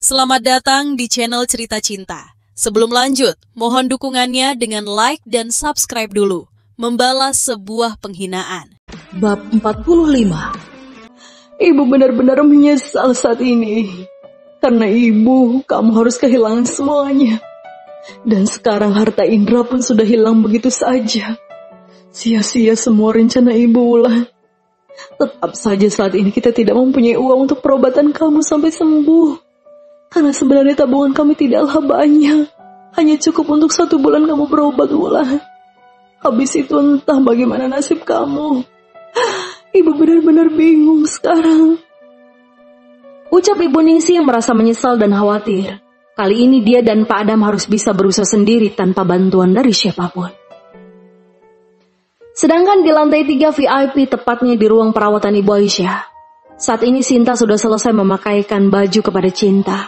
Selamat datang di channel Cerita Cinta. Sebelum lanjut, mohon dukungannya dengan like dan subscribe dulu. Membalas sebuah penghinaan. Bab 45. Ibu benar-benar menyesal saat ini. Karena ibu, kamu harus kehilangan semuanya. Dan sekarang harta Indra pun sudah hilang begitu saja. Sia-sia semua rencana ibu lah. Tetap saja saat ini kita tidak mempunyai uang untuk perobatan kamu sampai sembuh. Karena sebenarnya tabungan kami tidaklah banyak. Hanya cukup untuk 1 bulan kamu berobat Wulan. Habis itu entah bagaimana nasib kamu. Ibu benar-benar bingung sekarang. Ucap Ibu Ningsih yang merasa menyesal dan khawatir. Kali ini dia dan Pak Adam harus bisa berusaha sendiri tanpa bantuan dari siapapun. Sedangkan di lantai 3 VIP, tepatnya di ruang perawatan Ibu Aisyah, saat ini Sinta sudah selesai memakaikan baju kepada Cinta.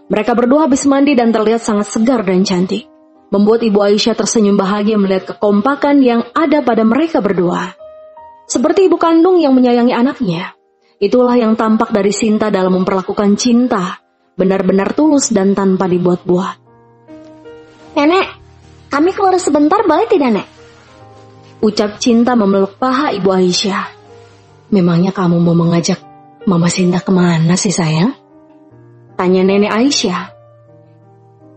Mereka berdua habis mandi dan terlihat sangat segar dan cantik, membuat Ibu Aisyah tersenyum bahagia melihat kekompakan yang ada pada mereka berdua. Seperti ibu kandung yang menyayangi anaknya, itulah yang tampak dari Sinta dalam memperlakukan Cinta, benar-benar tulus dan tanpa dibuat-buat. Nenek, kami keluar sebentar boleh tidak, Nek? Ucap Cinta memeluk paha Ibu Aisyah. Memangnya kamu mau mengajak Mama Sinta kemana sih sayang? Tanya Nenek Aisyah.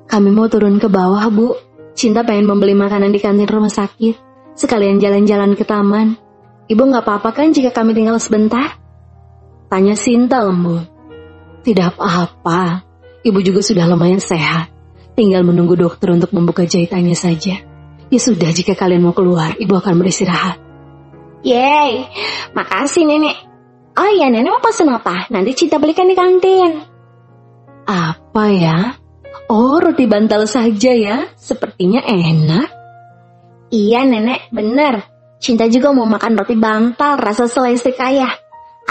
Kami mau turun ke bawah, Bu. Cinta pengen membeli makanan di kantin rumah sakit. Sekalian jalan-jalan ke taman. Ibu gak apa-apa kan jika kami tinggal sebentar? Tanya Sinta lembut. Tidak apa-apa. Ibu juga sudah lumayan sehat. Tinggal menunggu dokter untuk membuka jahitannya saja. Ya sudah, jika kalian mau keluar, Ibu akan beristirahat. Yeay, makasih Nenek. Oh iya, Nenek mau pesen apa? Nanti Cinta belikan di kantin. Apa ya? Oh, roti bantal saja ya. Sepertinya enak. Iya Nenek, bener. Cinta juga mau makan roti bantal rasa selesai ayah.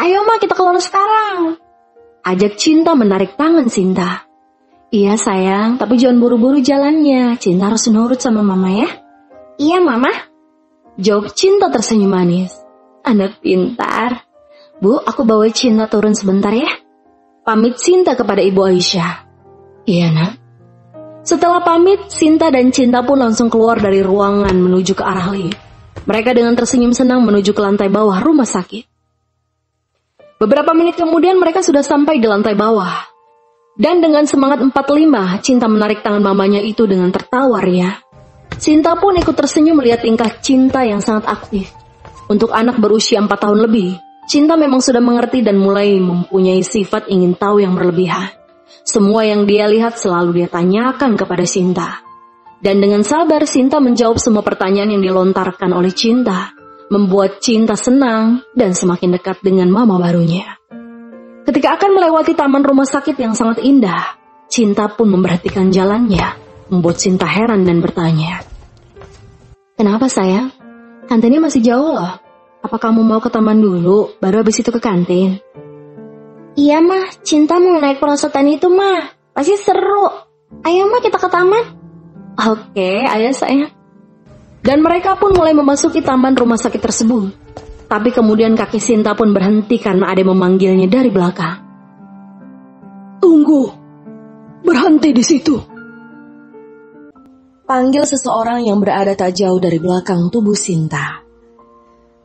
Ayo Ma, kita keluar sekarang. Ajak Cinta menarik tangan Sinta. Iya sayang, tapi jangan buru-buru jalannya. Cinta harus nurut sama Mama ya. Iya Mama. Jawab Cinta tersenyum manis. Anak pintar. Bu, aku bawa Cinta turun sebentar ya. Pamit Sinta kepada Ibu Aisyah. Iya nak. Setelah pamit, Sinta dan Cinta pun langsung keluar dari ruangan menuju ke arah lift. Mereka dengan tersenyum senang menuju ke lantai bawah rumah sakit. Beberapa menit kemudian mereka sudah sampai di lantai bawah. Dan dengan semangat 45, Cinta menarik tangan mamanya itu dengan tertawa ria. Cinta pun ikut tersenyum melihat tingkah Cinta yang sangat aktif. Untuk anak berusia 4 tahun lebih, Cinta memang sudah mengerti dan mulai mempunyai sifat ingin tahu yang berlebihan. Semua yang dia lihat selalu dia tanyakan kepada Cinta. Dan dengan sabar Cinta menjawab semua pertanyaan yang dilontarkan oleh Cinta, membuat Cinta senang dan semakin dekat dengan mama barunya. Ketika akan melewati taman rumah sakit yang sangat indah, Cinta pun memperhatikan jalannya, membuat Cinta heran dan bertanya. Kenapa sayang? Kantinnya masih jauh loh. Apa kamu mau ke taman dulu, baru habis itu ke kantin? Iya Mah, Cinta mau naik perosotan itu Mah. Pasti seru. Ayo Mah, kita ke taman. Oke, ayo sayang. Dan mereka pun mulai memasuki taman rumah sakit tersebut. Tapi kemudian kaki Sinta pun berhenti karena ada yang memanggilnya dari belakang. Tunggu, berhenti di situ. Panggil seseorang yang berada tak jauh dari belakang tubuh Sinta.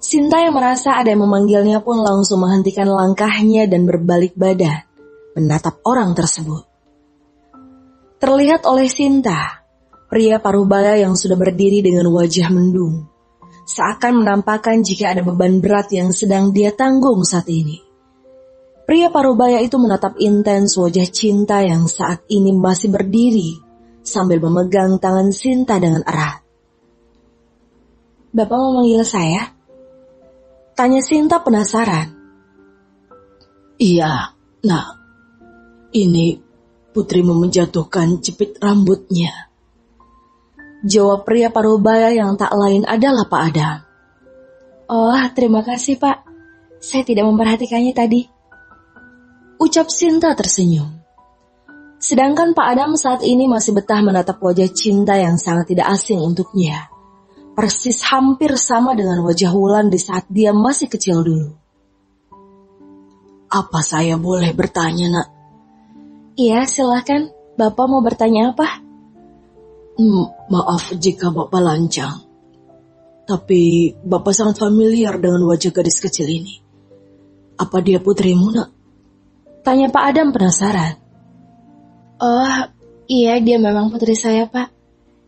Sinta yang merasa ada yang memanggilnya pun langsung menghentikan langkahnya dan berbalik badan, menatap orang tersebut. Terlihat oleh Sinta, pria paruh-baya yang sudah berdiri dengan wajah mendung, seakan menampakkan jika ada beban berat yang sedang dia tanggung saat ini. Pria paruh-baya itu menatap intens wajah Cinta yang saat ini masih berdiri, sambil memegang tangan Sinta dengan erat. Bapak mau manggil saya? Tanya Sinta penasaran. Iya, nah, ini putrimu menjatuhkan jepit rambutnya. Jawab pria paruh-baya yang tak lain adalah Pak Adam. Oh, terima kasih Pak. Saya tidak memperhatikannya tadi. Ucap Sinta tersenyum. Sedangkan Pak Adam saat ini masih betah menatap wajah Cinta yang sangat tidak asing untuknya. Persis hampir sama dengan wajah Wulan di saat dia masih kecil dulu. Apa saya boleh bertanya nak? Iya, silakan. Bapak mau bertanya apa? Maaf jika Bapak lancang. Tapi Bapak sangat familiar dengan wajah gadis kecil ini. Apa dia putrimu, Nak? Tanya Pak Adam penasaran. Oh, iya dia memang putri saya, Pak.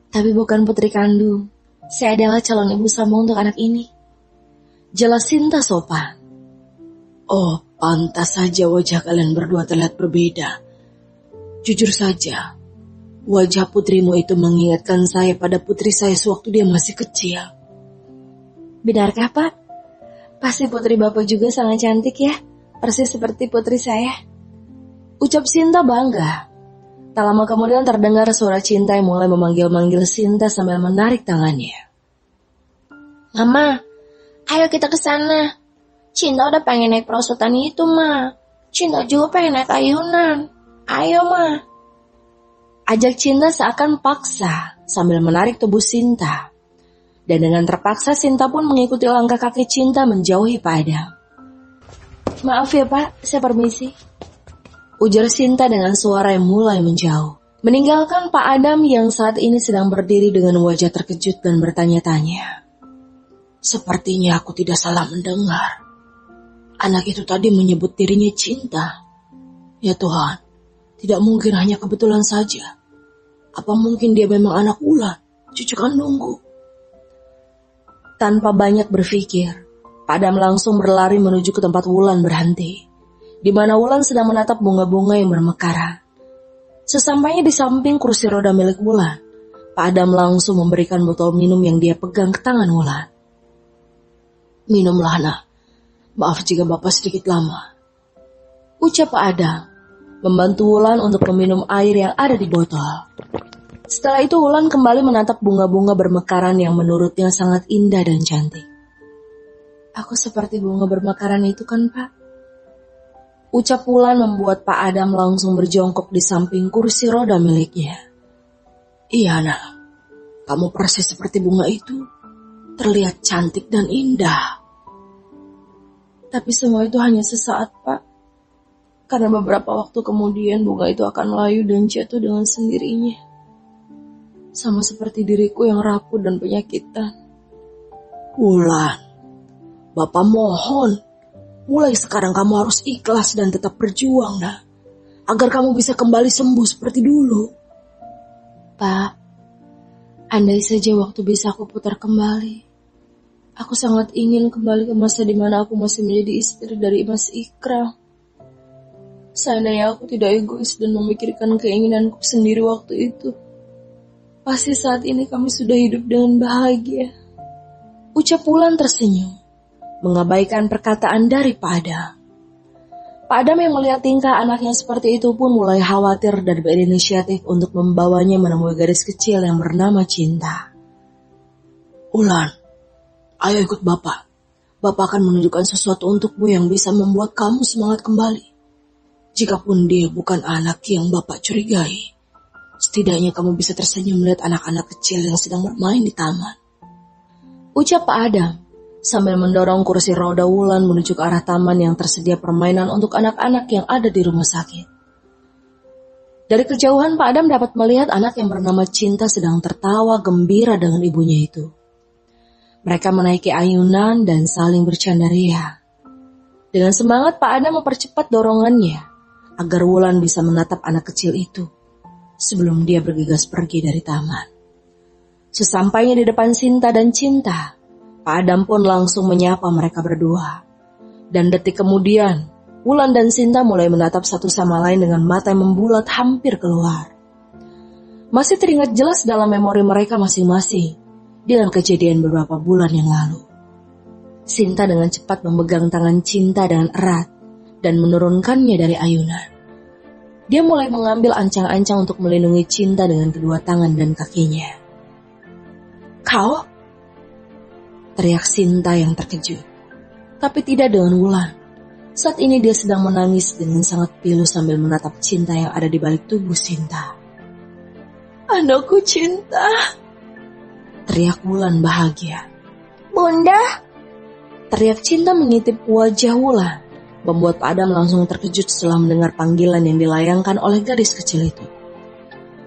Tapi bukan putri kandung. Saya adalah calon ibu sambung untuk anak ini. Jelas Sinta sopan. Oh, pantas saja wajah kalian berdua terlihat berbeda. Jujur saja, wajah putrimu itu mengingatkan saya pada putri saya sewaktu dia masih kecil. Benarkah, Pak? Pasti putri Bapak juga sangat cantik ya, persis seperti putri saya. Ucap Sinta bangga. Tak lama kemudian terdengar suara Cinta yang mulai memanggil-manggil Sinta sambil menarik tangannya. Mama, ayo kita ke sana. Cinta udah pengen naik perosotan itu, Ma. Cinta juga pengen naik ayunan. Ayo, Ma. Ajak Cinta seakan paksa sambil menarik tubuh Sinta. Dan dengan terpaksa Sinta pun mengikuti langkah kaki Cinta menjauhi Pak Adam. Maaf ya Pak, saya permisi. Ujar Sinta dengan suara yang mulai menjauh. Meninggalkan Pak Adam yang saat ini sedang berdiri dengan wajah terkejut dan bertanya-tanya. Sepertinya aku tidak salah mendengar. Anak itu tadi menyebut dirinya Cinta. Ya Tuhan, tidak mungkin hanya kebetulan saja. Apa mungkin dia memang anak Ulan, cucu kandungku? Tanpa banyak berpikir, Pak Adam langsung berlari menuju ke tempat Wulan berhenti, di mana Wulan sedang menatap bunga-bunga yang bermekaran. Sesampainya di samping kursi roda milik Wulan, Pak Adam langsung memberikan botol minum yang dia pegang ke tangan Wulan. Minumlah, Nak. Maaf jika Bapak sedikit lama. Ucap Pak Adam, membantu Wulan untuk meminum air yang ada di botol. Setelah itu Wulan kembali menatap bunga-bunga bermekaran yang menurutnya sangat indah dan cantik. Aku seperti bunga bermekaran itu kan, Pak? Ucap Wulan membuat Pak Adam langsung berjongkok di samping kursi roda miliknya. Iya, Nak. Kamu persis seperti bunga itu. Terlihat cantik dan indah. Tapi semua itu hanya sesaat, Pak. Karena beberapa waktu kemudian bunga itu akan layu dan jatuh dengan sendirinya. Sama seperti diriku yang rapuh dan penyakitan. Wulan, Bapak mohon, mulai sekarang kamu harus ikhlas dan tetap berjuang, Nak. Agar kamu bisa kembali sembuh seperti dulu. Pak, andai saja waktu bisa aku putar kembali. Aku sangat ingin kembali ke masa di mana aku masih menjadi istri dari Mas Ikram. Seandainya aku tidak egois dan memikirkan keinginanku sendiri waktu itu, pasti saat ini kami sudah hidup dengan bahagia. Ucap Wulan tersenyum, mengabaikan perkataan dari Pak Adam. Pak Adam yang melihat tingkah anaknya seperti itu pun mulai khawatir dan berinisiatif untuk membawanya menemui gadis kecil yang bernama Cinta. Wulan, ayo ikut Bapak. Bapak akan menunjukkan sesuatu untukmu yang bisa membuat kamu semangat kembali. Jikapun dia bukan anak yang Bapak curigai, setidaknya kamu bisa tersenyum melihat anak-anak kecil yang sedang bermain di taman. Ucap Pak Adam sambil mendorong kursi roda Wulan menuju ke arah taman yang tersedia permainan untuk anak-anak yang ada di rumah sakit. Dari kejauhan Pak Adam dapat melihat anak yang bernama Cinta sedang tertawa gembira dengan ibunya itu. Mereka menaiki ayunan dan saling bercanda ria. Dengan semangat Pak Adam mempercepat dorongannya agar Wulan bisa menatap anak kecil itu sebelum dia bergegas pergi dari taman. Sesampainya di depan Sinta dan Cinta, Pak Adam pun langsung menyapa mereka berdua. Dan detik kemudian, Wulan dan Sinta mulai menatap satu sama lain dengan mata yang membulat hampir keluar. Masih teringat jelas dalam memori mereka masing-masing dengan kejadian beberapa bulan yang lalu. Sinta dengan cepat memegang tangan Cinta dengan erat dan menurunkannya dari ayunan. Dia mulai mengambil ancang-ancang untuk melindungi Cinta dengan kedua tangan dan kakinya. "Kau?" teriak Sinta yang terkejut. Tapi tidak dengan Wulan. Saat ini dia sedang menangis dengan sangat pilu sambil menatap Cinta yang ada di balik tubuh Sinta. "Anakku Cinta!" teriak Wulan bahagia. Bunda? Teriak Cinta mengintip wajah Wulan membuat Pak Adam langsung terkejut setelah mendengar panggilan yang dilayangkan oleh gadis kecil itu.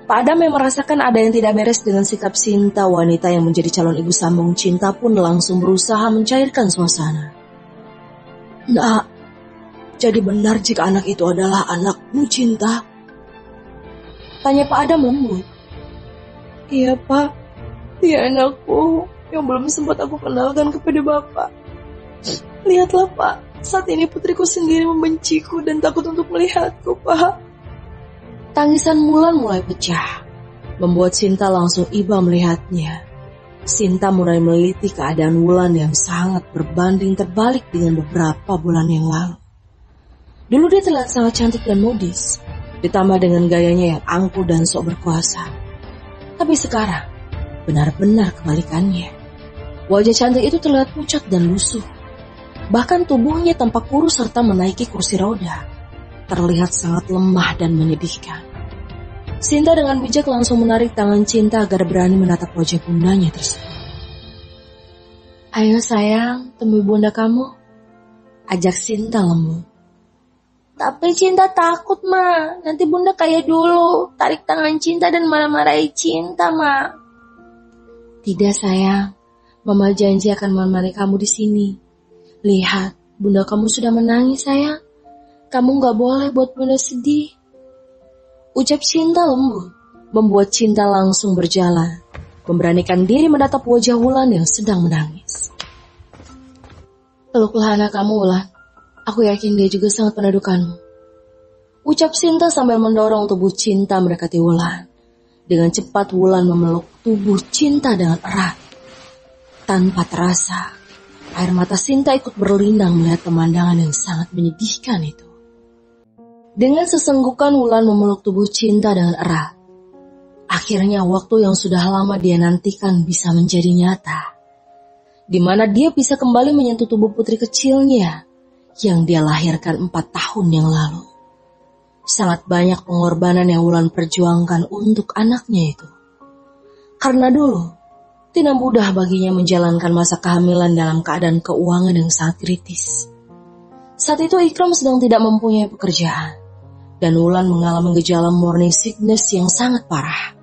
Pak Adam yang merasakan ada yang tidak beres dengan sikap Sinta, wanita yang menjadi calon ibu sambung Cinta pun langsung berusaha mencairkan suasana. Nak, jadi benar jika anak itu adalah anakmu Cinta? Tanya Pak Adam lembut. Iya Pak, dia anakku yang belum sempat aku kenalkan kepada Bapak. Lihatlah Pak, saat ini putriku sendiri membenciku dan takut untuk melihatku Pak. Tangisan Wulan mulai pecah, membuat Sinta langsung iba melihatnya. Sinta mulai meneliti keadaan Wulan yang sangat berbanding terbalik dengan beberapa bulan yang lalu. Dulu dia terlihat sangat cantik dan modis, ditambah dengan gayanya yang angkuh dan sok berkuasa. Tapi sekarang, benar-benar kebalikannya. Wajah cantik itu terlihat pucat dan lusuh. Bahkan tubuhnya tampak kurus serta menaiki kursi roda. Terlihat sangat lemah dan menyedihkan. Sinta dengan bijak langsung menarik tangan Cinta agar berani menatap wajah bundanya tersebut. Ayo sayang, temui bunda kamu, ajak Sinta lembut. Tapi Cinta takut, Ma. Nanti bunda kayak dulu, tarik tangan Cinta dan marah-marahi Cinta, Ma. Tidak sayang, Mama janji akan menemani kamu di sini. Lihat, bunda kamu sudah menangis sayang. Kamu gak boleh buat bunda sedih. Ucap Cinta lembut, membuat Cinta langsung berjalan, memberanikan diri menatap wajah Wulan yang sedang menangis. Peluklah anak kamu, Wulan. Aku yakin dia juga sangat merindukanmu. Ucap Cinta sambil mendorong tubuh Cinta mendekati Wulan. Dengan cepat Wulan memeluk tubuh Cinta dengan erat. Tanpa terasa, air mata Cinta ikut berlinang melihat pemandangan yang sangat menyedihkan itu. Dengan sesenggukan Wulan memeluk tubuh Cinta dengan erat. Akhirnya waktu yang sudah lama dia nantikan bisa menjadi nyata. Di mana dia bisa kembali menyentuh tubuh putri kecilnya yang dia lahirkan 4 tahun yang lalu. Sangat banyak pengorbanan yang Wulan perjuangkan untuk anaknya itu. Karena dulu, tidak mudah baginya menjalankan masa kehamilan dalam keadaan keuangan yang sangat kritis. Saat itu Ikram sedang tidak mempunyai pekerjaan. Dan Wulan mengalami gejala morning sickness yang sangat parah.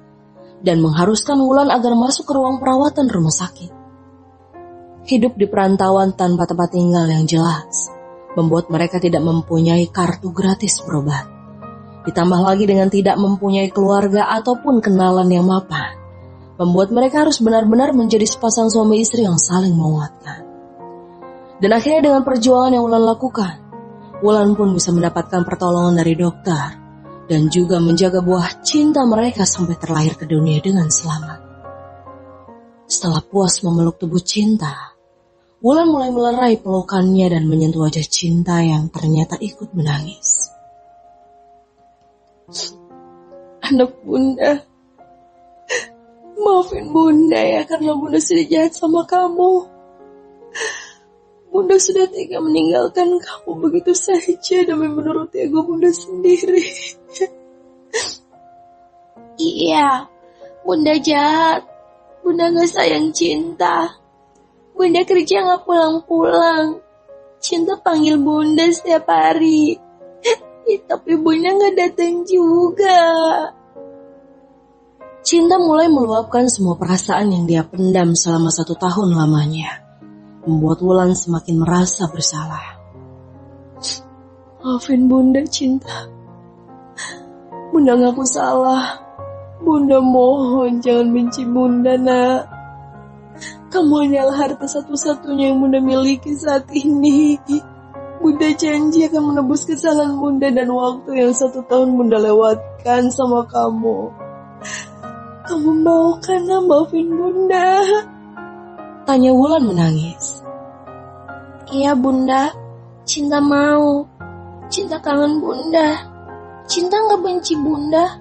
Dan mengharuskan Wulan agar masuk ke ruang perawatan rumah sakit. Hidup di perantauan tanpa tempat tinggal yang jelas membuat mereka tidak mempunyai kartu gratis berobat. Ditambah lagi dengan tidak mempunyai keluarga ataupun kenalan yang mapan, membuat mereka harus benar-benar menjadi sepasang suami istri yang saling menguatkan. Dan akhirnya dengan perjuangan yang Wulan lakukan, Wulan pun bisa mendapatkan pertolongan dari dokter dan juga menjaga buah cinta mereka sampai terlahir ke dunia dengan selamat. Setelah puas memeluk tubuh Cinta, Wulan mulai melerai pelukannya dan menyentuh wajah Cinta yang ternyata ikut menangis. Anak bunda, maafin bunda ya karena bunda sudah jahat sama kamu. Bunda sudah tega meninggalkan kamu begitu saja demi menuruti ego bunda sendiri. Iya, bunda jahat. Bunda gak sayang Cinta. Bunda kerja gak pulang-pulang. Cinta panggil bunda setiap hari. Tapi bunda gak datang juga. Cinta mulai meluapkan semua perasaan yang dia pendam selama 1 tahun lamanya. Membuat Wulan semakin merasa bersalah. Maafin bunda Cinta. Bunda ngaku salah. Bunda mohon jangan benci bunda nak. Kamu hanyalah harta satu-satunya yang bunda miliki saat ini. Bunda janji akan menebus kesalahan bunda dan waktu yang 1 tahun bunda lewatkan sama kamu. Kamu mau kan maafin bunda? Tanya Wulan menangis. Iya bunda, Cinta mau. Cinta kangen bunda. Cinta gak benci bunda.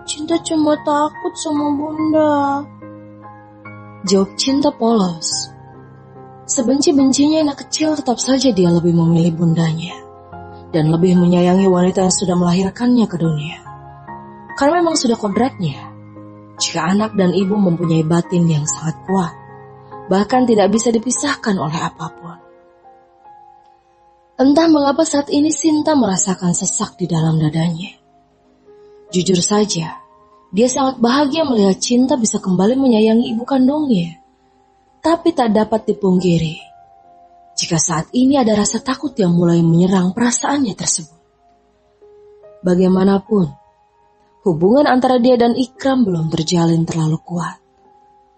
Cinta cuma takut sama bunda. Jawab Cinta polos. Sebenci-bencinya anak kecil tetap saja dia lebih memilih bundanya. Dan lebih menyayangi wanita yang sudah melahirkannya ke dunia. Karena memang sudah kodratnya. Jika anak dan ibu mempunyai batin yang sangat kuat, bahkan tidak bisa dipisahkan oleh apapun. Entah mengapa saat ini Sinta merasakan sesak di dalam dadanya. Jujur saja, dia sangat bahagia melihat Cinta bisa kembali menyayangi ibu kandungnya. Tapi tak dapat dipungkiri, jika saat ini ada rasa takut yang mulai menyerang perasaannya tersebut. Bagaimanapun, hubungan antara dia dan Ikram belum terjalin terlalu kuat.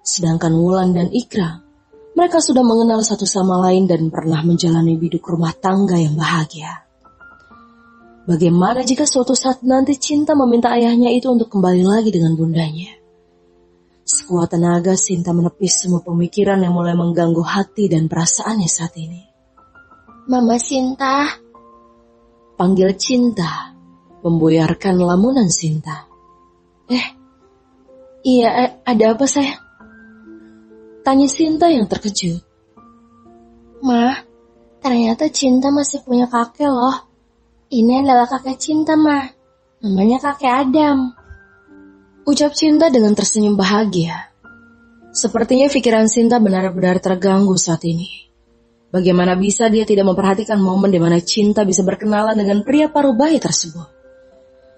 Sedangkan Wulan dan Ikram, mereka sudah mengenal satu sama lain dan pernah menjalani hidup rumah tangga yang bahagia. Bagaimana jika suatu saat nanti Cinta meminta ayahnya itu untuk kembali lagi dengan bundanya? Sekuat tenaga Sinta menepis semua pemikiran yang mulai mengganggu hati dan perasaannya saat ini. Mama Sinta. Panggil Cinta, membuyarkan lamunan Sinta. Iya, ada apa sayang? Tanya Sinta yang terkejut. Ma, ternyata Cinta masih punya kakek loh. Ini adalah kakek Cinta, Ma. Namanya kakek Adam. Ucap Cinta dengan tersenyum bahagia. Sepertinya pikiran Sinta benar-benar terganggu saat ini. Bagaimana bisa dia tidak memperhatikan momen di mana Cinta bisa berkenalan dengan pria paruh baya tersebut.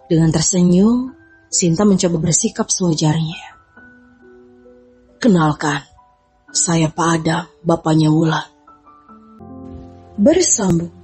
Dengan tersenyum, Sinta mencoba bersikap sewajarnya. Kenalkan, saya Pak Adam, bapaknya Wulan. Bersambung.